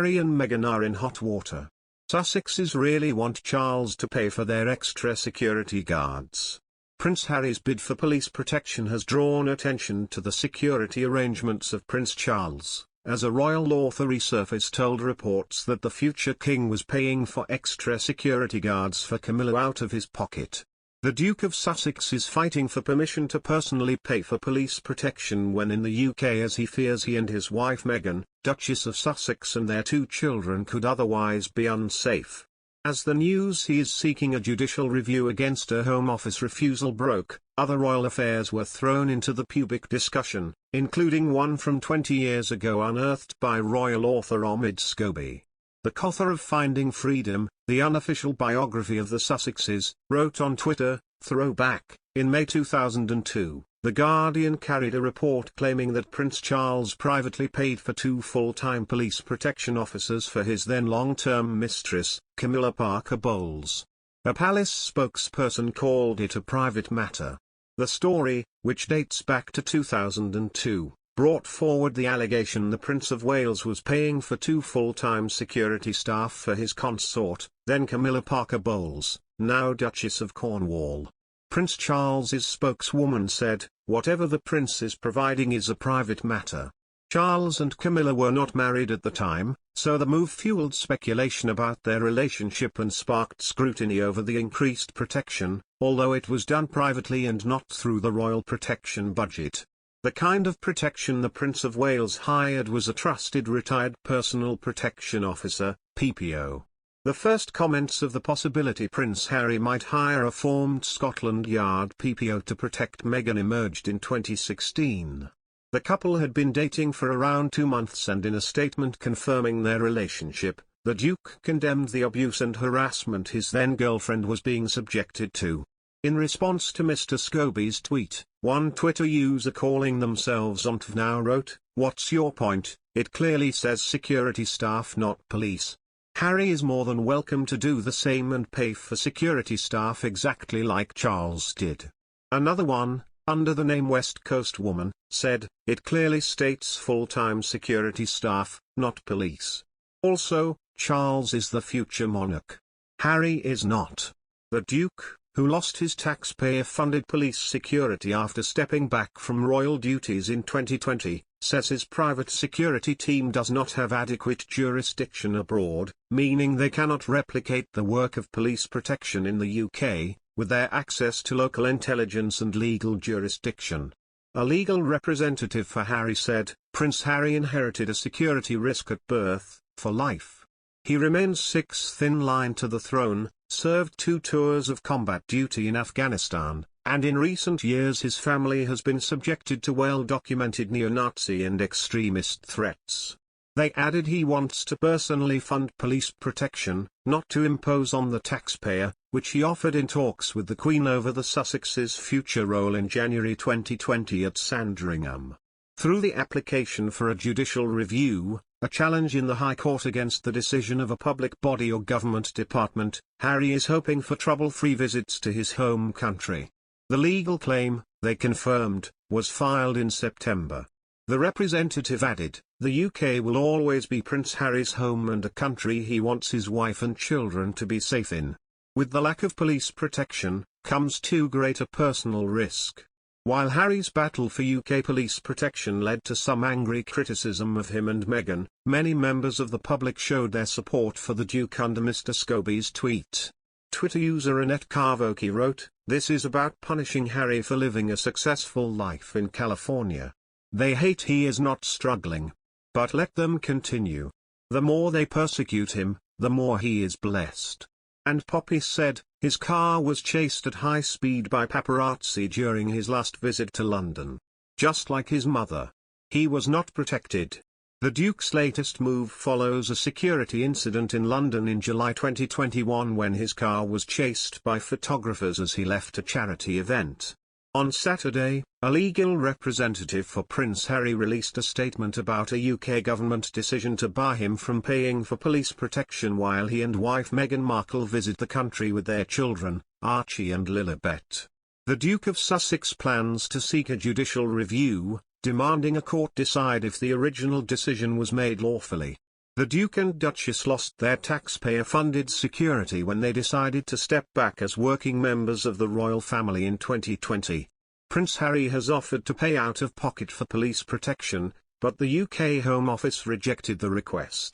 Harry and Meghan are in hot water. Sussexes really want Charles to pay for their extra security guards. Prince Harry's bid for police protection has drawn attention to the security arrangements of Prince Charles, as a royal authority surface told reports that the future king was paying for extra security guards for Camilla out of his pocket. The Duke of Sussex is fighting for permission to personally pay for police protection when in the UK, as he fears he and his wife Meghan, Duchess of Sussex, and their 2 children could otherwise be unsafe. As the news he is seeking a judicial review against a Home Office refusal broke, other royal affairs were thrown into the pubic discussion, including one from 20 years ago unearthed by royal author Omid Scobie. The author of Finding Freedom, the unofficial biography of the Sussexes, wrote on Twitter, "Throwback." In May 2002, The Guardian carried a report claiming that Prince Charles privately paid for 2 full-time police protection officers for his then long-term mistress, Camilla Parker Bowles. A palace spokesperson called it a private matter. The story, which dates back to 2002, brought forward the allegation the Prince of Wales was paying for 2 full-time security staff for his consort, then Camilla Parker Bowles, now Duchess of Cornwall. Prince Charles's spokeswoman said, "Whatever the prince is providing is a private matter." Charles and Camilla were not married at the time, so the move fueled speculation about their relationship and sparked scrutiny over the increased protection, although it was done privately and not through the royal protection budget. The kind of protection the Prince of Wales hired was a trusted retired personal protection officer, PPO. The first comments of the possibility Prince Harry might hire a formed Scotland Yard PPO to protect Meghan emerged in 2016. The couple had been dating for around 2 months, and in a statement confirming their relationship, the Duke condemned the abuse and harassment his then-girlfriend was being subjected to. In response to Mr. Scobie's tweet, one Twitter user calling themselves unsafe now wrote, "What's your point? It clearly says security staff, not police. Harry is more than welcome to do the same and pay for security staff exactly like Charles did." Another one, under the name West Coast Woman, said, "It clearly states full-time security staff, not police. Also, Charles is the future monarch. Harry is not." The Duke, who lost his taxpayer-funded police security after stepping back from royal duties in 2020, says his private security team does not have adequate jurisdiction abroad, meaning they cannot replicate the work of police protection in the UK, with their access to local intelligence and legal jurisdiction. A legal representative for Harry said, "Prince Harry inherited a security risk at birth, for life. He remains 6th in line to the throne, served 2 tours of combat duty in Afghanistan, and in recent years his family has been subjected to well-documented neo-Nazi and extremist threats." They added he wants to personally fund police protection, not to impose on the taxpayer, which he offered in talks with the Queen over the Sussexes' future role in January 2020 at Sandringham. Through the application for a judicial review, a challenge in the High Court against the decision of a public body or government department, Harry is hoping for trouble-free visits to his home country. The legal claim, they confirmed, was filed in September. The representative added, "The UK will always be Prince Harry's home and a country he wants his wife and children to be safe in. With the lack of police protection, comes too great a personal risk." While Harry's battle for UK police protection led to some angry criticism of him and Meghan, many members of the public showed their support for the Duke under Mr. Scobie's tweet. Twitter user Annette Carvoki wrote, "This is about punishing Harry for living a successful life in California. They hate he is not struggling. But let them continue. The more they persecute him, the more he is blessed." And Poppy said, "His car was chased at high speed by paparazzi during his last visit to London. Just like his mother. He was not protected." The Duke's latest move follows a security incident in London in July 2021 when his car was chased by photographers as he left a charity event. On Saturday, a legal representative for Prince Harry released a statement about a UK government decision to bar him from paying for police protection while he and wife Meghan Markle visit the country with their children, Archie and Lilibet. The Duke of Sussex plans to seek a judicial review, demanding a court decide if the original decision was made lawfully. The Duke and Duchess lost their taxpayer-funded security when they decided to step back as working members of the royal family in 2020. Prince Harry has offered to pay out of pocket for police protection, but the UK Home Office rejected the request.